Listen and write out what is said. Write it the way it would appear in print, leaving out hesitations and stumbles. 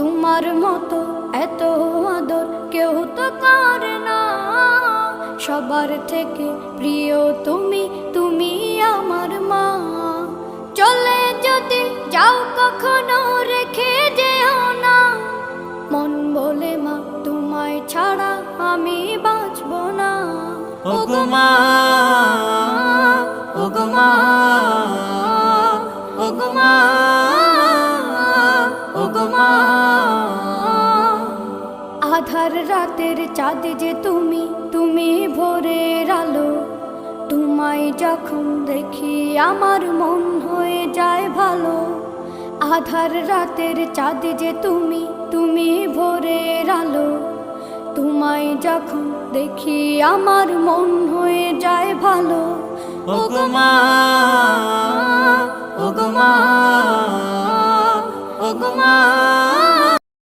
তোমার মতো এত আদর কেউ তো করে না। সবার থেকে প্রিয় তুমি, তুমি আমার মা। চলে যদি যাও কখনো রেখে যেও না, মন বলে মা তোমায় ছাড়া আমি বাঁচব না। ওগো মা, ওগো মা, ওগো মা, ওগো মা। আধার রাতের চাঁদ যে তুমি, তুমি ভোরের আলো। তোমায় যখন দেখি আমার মন হয়ে যায় ভালো। আধার রাতের চাঁদ যে তুমি, তুমি ভোরের আলো। তোমায় যখন দেখি আমার মন হয়ে যায় ভালো। ওগো মা, ওগো মা, ওগো মা।